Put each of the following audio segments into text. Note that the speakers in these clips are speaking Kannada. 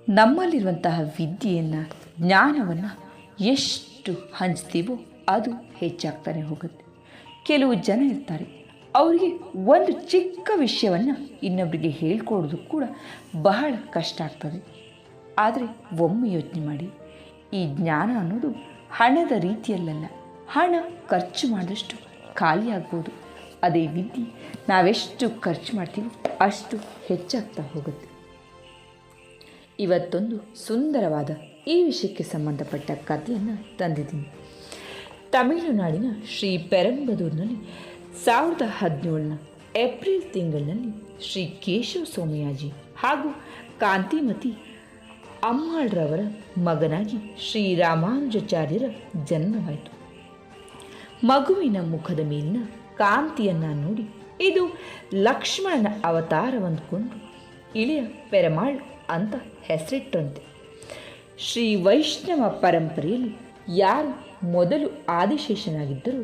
ನಮ್ಮಲ್ಲಿರುವಂತಹ ವಿದ್ಯೆಯನ್ನು, ಜ್ಞಾನವನ್ನು ಎಷ್ಟು ಹಂಚ್ತೀವೋ ಅದು ಹೆಚ್ಚಾಗ್ತಾನೆ ಹೋಗುತ್ತೆ. ಕೆಲವು ಜನ ಇರ್ತಾರೆ, ಅವರಿಗೆ ಒಂದು ಚಿಕ್ಕ ವಿಷಯವನ್ನು ಇನ್ನೊಬ್ಬರಿಗೆ ಹೇಳ್ಕೊಡೋದು ಕೂಡ ಬಹಳ ಕಷ್ಟ ಆಗ್ತದೆ. ಆದರೆ ಒಮ್ಮೆ ಯೋಚನೆ ಮಾಡಿ, ಈ ಜ್ಞಾನ ಅನ್ನೋದು ಹಣದ ರೀತಿಯಲ್ಲ. ಹಣ ಖರ್ಚು ಮಾಡಿದಷ್ಟು ಖಾಲಿ ಆಗ್ಬೋದು. ಅದೇ ವಿದ್ಯೆ ನಾವೆಷ್ಟು ಖರ್ಚು ಮಾಡ್ತೀವೋ ಅಷ್ಟು ಹೆಚ್ಚಾಗ್ತಾ ಹೋಗುತ್ತೆ. ಇವತ್ತೊಂದು ಸುಂದರವಾದ ಈ ವಿಷಯಕ್ಕೆ ಸಂಬಂಧಪಟ್ಟ ಕಥೆಯನ್ನು ತಂದಿದ್ದೀನಿ. ತಮಿಳುನಾಡಿನ ಶ್ರೀ ಪೆರಂಬದೂರಿನಲ್ಲಿ 2017 ಏಪ್ರಿಲ್ ತಿಂಗಳಿನಲ್ಲಿ ಶ್ರೀ ಕೇಶವ ಸೋಮಯಾಜಿ ಹಾಗೂ ಕಾಂತಿಮತಿ ಅಮ್ಮಾಳ್ರವರ ಮಗನಾಗಿ ಶ್ರೀ ರಾಮಾನುಜಾಚಾರ್ಯರ ಜನ್ಮವಾಯಿತು. ಮಗುವಿನ ಮುಖದ ಮೇಲಿನ ಕಾಂತಿಯನ್ನು ನೋಡಿ ಇದು ಲಕ್ಷ್ಮಣನ ಅವತಾರವೆಂದುಕೊಂಡು ಇಳೆಯ ಪೆರಮಾಳ್ ಅಂತ ಹೆಸರಿಟ್ಟಂತೆ. ಶ್ರೀ ವೈಷ್ಣವ ಪರಂಪರೆಯಲ್ಲಿ ಯಾರು ಮೊದಲು ಆದಿಶೇಷನಾಗಿದ್ದರೂ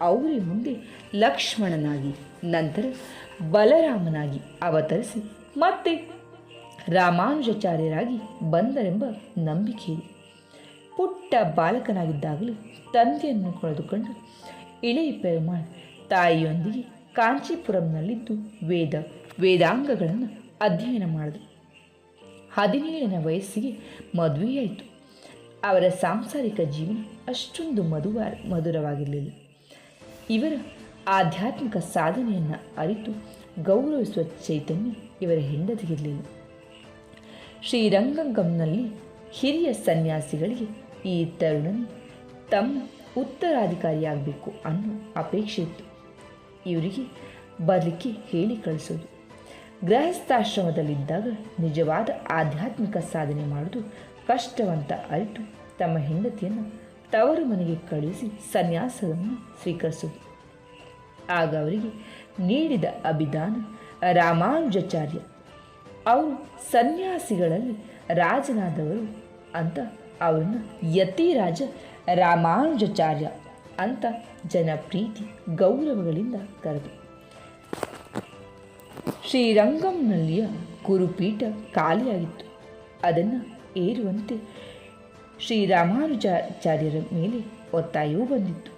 ಅವರೇ ಮುಂದೆ ಲಕ್ಷ್ಮಣನಾಗಿ, ನಂತರ ಬಲರಾಮನಾಗಿ ಅವತರಿಸಿ ಮತ್ತೆ ರಾಮಾನುಜಾಚಾರ್ಯರಾಗಿ ಬಂದರೆಂಬ ನಂಬಿಕೆ ಇದೆ. ಪುಟ್ಟ ಬಾಲಕನಾಗಿದ್ದಾಗಲೇ ತಂದೆಯನ್ನು ಕಳೆದುಕೊಂಡು ಇಳೆಯ ಪೆರುಮಾಳ್ ತಾಯಿಯೊಂದಿಗೆ ಕಾಂಚೀಪುರಂನಲ್ಲಿದ್ದು ವೇದಾಂಗಗಳನ್ನು ಅಧ್ಯಯನ ಮಾಡಿದರು. 17ನೇ ವಯಸ್ಸಿಗೆ ಮದುವೆಯಾಯಿತು. ಅವರ ಸಾಂಸಾರಿಕ ಜೀವನ ಅಷ್ಟೊಂದು ಮಧುರವಾಗಿರಲಿಲ್ಲ. ಇವರ ಆಧ್ಯಾತ್ಮಿಕ ಸಾಧನೆಯನ್ನು ಅರಿತು ಗೌರವಿಸುವ ಚೈತನ್ಯ ಇವರ ಹೆಂಡತಿಗಿರಲಿಲ್ಲ. ಶ್ರೀರಂಗಂಗಂನಲ್ಲಿ ಹಿರಿಯ ಸನ್ಯಾಸಿಗಳಿಗೆ ಈ ತರುಣನು ತಮ್ಮ ಉತ್ತರಾಧಿಕಾರಿಯಾಗಬೇಕು ಅನ್ನೋ ಅಪೇಕ್ಷೆ ಇತ್ತು. ಇವರಿಗೆ ಬರಲಿಕ್ಕೆ ಹೇಳಿ ಕಳಿಸೋದು. ಗೃಹಸ್ಥಾಶ್ರಮದಲ್ಲಿದ್ದಾಗ ನಿಜವಾದ ಆಧ್ಯಾತ್ಮಿಕ ಸಾಧನೆ ಮಾಡೋದು ಕಷ್ಟವಂತ ಅರಿತು ತಮ್ಮ ಹೆಂಡತಿಯನ್ನು ತವರು ಮನೆಗೆ ಕಳುಹಿಸಿ ಸನ್ಯಾಸವನ್ನು ಸ್ವೀಕರಿಸೋದು. ಆಗ ಅವರಿಗೆ ನೀಡಿದ ಅಭಿದಾನ ರಾಮಾನುಜಾಚಾರ್ಯ. ಅವರು ಸನ್ಯಾಸಿಗಳಲ್ಲಿ ರಾಜನಾದವರು ಅಂತ ಅವರನ್ನು ಯತಿರಾಜ ರಾಮಾನುಜಾಚಾರ್ಯ ಅಂತ ಜನಪ್ರೀತಿ ಗೌರವಗಳಿಂದ ಕರೆದು. ಶ್ರೀರಂಗಂನಲ್ಲಿಯ ಗುರುಪೀಠ ಖಾಲಿಯಾಗಿತ್ತು. ಅದನ್ನು ಏರುವಂತೆ ಶ್ರೀರಾಮಾನುಜಾಚಾರ್ಯರ ಮೇಲೆ ಒತ್ತಾಯವೂ ಬಂದಿತ್ತು.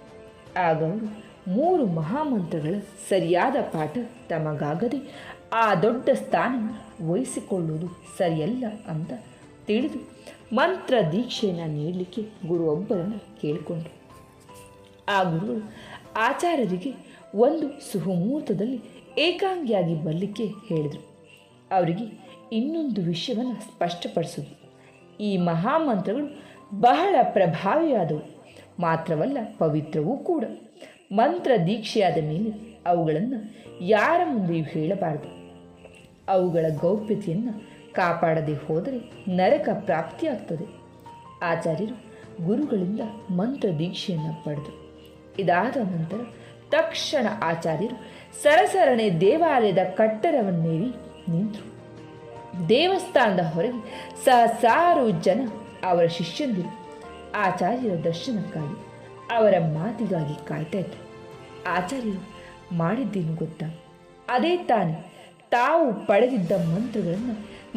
ಆಗ ಅವರು 3 ಮಹಾಮಂತ್ರಗಳ ಸರಿಯಾದ ಪಾಠ ತಮಗಾಗದೆ ಆ ದೊಡ್ಡ ಸ್ಥಾನ ವಹಿಸಿಕೊಳ್ಳುವುದು ಸರಿಯಲ್ಲ ಅಂತ ತಿಳಿದು ಮಂತ್ರ ದೀಕ್ಷೆಯನ್ನು ನೀಡಲಿಕ್ಕೆ ಗುರುವೊಬ್ಬರನ್ನು ಕೇಳಿಕೊಂಡರು. ಆ ಗುರುಗಳು ಆಚಾರ್ಯರಿಗೆ ಒಂದು ಸುಮುಹೂರ್ತದಲ್ಲಿ ಏಕಾಂಗಿಯಾಗಿ ಬರಲಿಕ್ಕೆ ಹೇಳಿದರು. ಅವರಿಗೆ ಇನ್ನೊಂದು ವಿಷಯವನ್ನು ಸ್ಪಷ್ಟಪಡಿಸಿದ್ರು. ಈ ಮಹಾಮಂತ್ರಗಳು ಬಹಳ ಪ್ರಭಾವಿಯಾದವು, ಮಾತ್ರವಲ್ಲ ಪವಿತ್ರವೂ ಕೂಡ. ಮಂತ್ರ ದೀಕ್ಷೆಯಾದ ಮೇಲೆ ಅವುಗಳನ್ನು ಯಾರ ಮುಂದೆಯೂ ಹೇಳಬಾರದು. ಅವುಗಳ ಗೌಪ್ಯತೆಯನ್ನು ಕಾಪಾಡದೆ ಹೋದರೆ ನರಕ ಪ್ರಾಪ್ತಿಯಾಗ್ತದೆ. ಆಚಾರ್ಯರು ಗುರುಗಳಿಂದ ಮಂತ್ರ ದೀಕ್ಷೆಯನ್ನು ಪಡೆದರು. ಇದಾದ ನಂತರ ತಕ್ಷಣ ಆಚಾರ್ಯರು ಸರಸರಣೆ ದೇವಾಲಯದ ಕಟ್ಟಡವನ್ನೇರಿ ನಿಂತರು. ದೇವಸ್ಥಾನದ ಹೊರಗೆ ಸಹಸ್ರಾರು ಜನ ಅವರ ಶಿಷ್ಯಂದಿರು ಆಚಾರ್ಯರ ದರ್ಶನಕ್ಕಾಗಿ, ಅವರ ಮಾತಿಗಾಗಿ ಕಾಯ್ತಾ ಇದ್ದರು. ಆಚಾರ್ಯರು ಮಾಡಿದ್ದೇನು ಗೊತ್ತಾ? ಅದೇ ತಾನೇ ತಾವು ಪಡೆದಿದ್ದ ಮಂತ್ರಗಳನ್ನು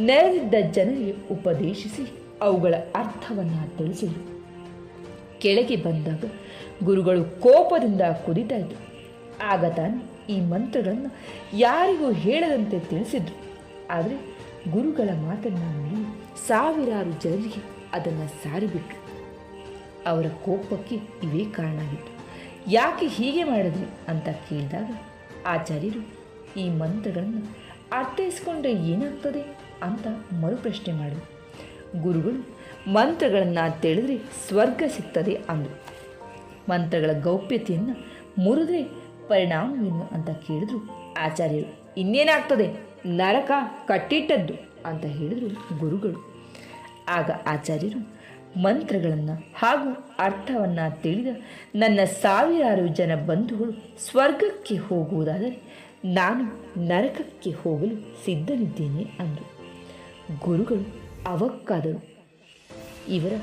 ನೆರೆದಿದ್ದ ಜನರಿಗೆ ಉಪದೇಶಿಸಿ ಅವುಗಳ ಅರ್ಥವನ್ನು ತಿಳಿಸಿದರು. ಕೆಳಗೆ ಬಂದಾಗ ಗುರುಗಳು ಕೋಪದಿಂದ ಕುದಿತಾ ಇದ್ದರು. ಆಗ ತಾನು ಈ ಮಂತ್ರಗಳನ್ನು ಯಾರಿಗೂ ಹೇಳದಂತೆ ತಿಳಿಸಿದ್ರು. ಆದರೆ ಗುರುಗಳ ಮಾತನ್ನು ಮೀರಿ ಸಾವಿರಾರು ಜನರಿಗೆ ಅದನ್ನು ಸಾರಿಬಿಟ್ರು. ಅವರ ಕೋಪಕ್ಕೆ ಇವೇ ಕಾರಣ ಆಗಿತ್ತು. ಯಾಕೆ ಹೀಗೆ ಮಾಡಿದ್ರಿ ಅಂತ ಕೇಳಿದಾಗ ಆಚಾರ್ಯರು ಈ ಮಂತ್ರಗಳನ್ನು ಅರ್ಥೈಸಿಕೊಂಡ್ರೆ ಏನಾಗ್ತದೆ ಅಂತ ಮರುಪ್ರಶ್ನೆ ಮಾಡಿದರು. ಗುರುಗಳು ಮಂತ್ರಗಳನ್ನು ತಿಳಿದ್ರೆ ಸ್ವರ್ಗ ಸಿಗ್ತದೆ ಅಂದರು. ಮಂತ್ರಗಳ ಗೌಪ್ಯತೆಯನ್ನು ಮುರಿದ್ರೆ ಪರಿಣಾಮವೇನು ಅಂತ ಕೇಳಿದ್ರು. ಆಚಾರ್ಯರು ಇನ್ನೇನಾಗ್ತದೆ, ನರಕ ಕಟ್ಟಿಟ್ಟದ್ದು ಅಂತ ಹೇಳಿದರು ಗುರುಗಳು. ಆಗ ಆಚಾರ್ಯರು ಮಂತ್ರಗಳನ್ನು ಹಾಗೂ ಅರ್ಥವನ್ನು ತಿಳಿದ ನನ್ನ ಸಾವಿರಾರು ಜನ ಬಂಧುಗಳು ಸ್ವರ್ಗಕ್ಕೆ ಹೋಗುವುದಾದರೆ ನಾನು ನರಕಕ್ಕೆ ಹೋಗಲು ಸಿದ್ಧನಿದ್ದೇನೆ ಅಂದರು. ಗುರುಗಳು ಅವಕ್ಕಾದರು. ಇವರ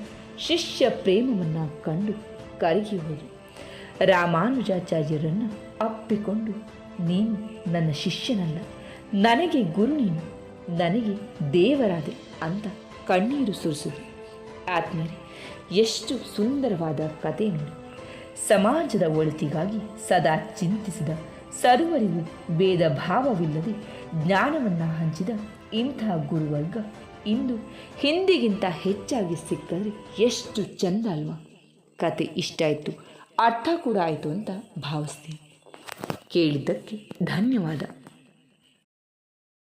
ಶಿಷ್ಯ ಪ್ರೇಮವನ್ನು ಕಂಡು ಕರಗಿ ಹೋದರು. ರಾಮಾನುಜಾಚಾರ್ಯರನ್ನು ಅಪ್ಪಿಕೊಂಡು, ನೀನು ನನ್ನ ಶಿಷ್ಯನಲ್ಲ, ನನಗೆ ಗುರು ನೀನು, ನನಗೆ ದೇವರಾದೆ ಅಂತ ಕಣ್ಣೀರು ಸುರಿಸಿದ್ರು. ಆತ್ಮೀಯರೇ, ಎಷ್ಟು ಸುಂದರವಾದ ಕತೆ ನೋಡಿ. ಸಮಾಜದ ಒಳಿತಿಗಾಗಿ ಸದಾ ಚಿಂತಿಸಿದ, ಸರ್ವರಿಗೂ ಭೇದ ಭಾವವಿಲ್ಲದೆ ಜ್ಞಾನವನ್ನು ಹಂಚಿದ ಇಂತಹ ಗುರುವರ್ಗ ಇಂದು ಹಿಂದಿಗಿಂತ ಹೆಚ್ಚಾಗಿ ಸಿಕ್ಕಿದ್ರೆ ಎಷ್ಟು ಚೆಂದ ಅಲ್ವಾ. ಕತೆ ಇಷ್ಟ ಆಯಿತು, ಅರ್ಥ ಕೂಡ ಆಯಿತು ಅಂತ ಭಾವಿಸ್ತೀನಿ. ಕೇಳಿದ್ದಕ್ಕೆ ಧನ್ಯವಾದ.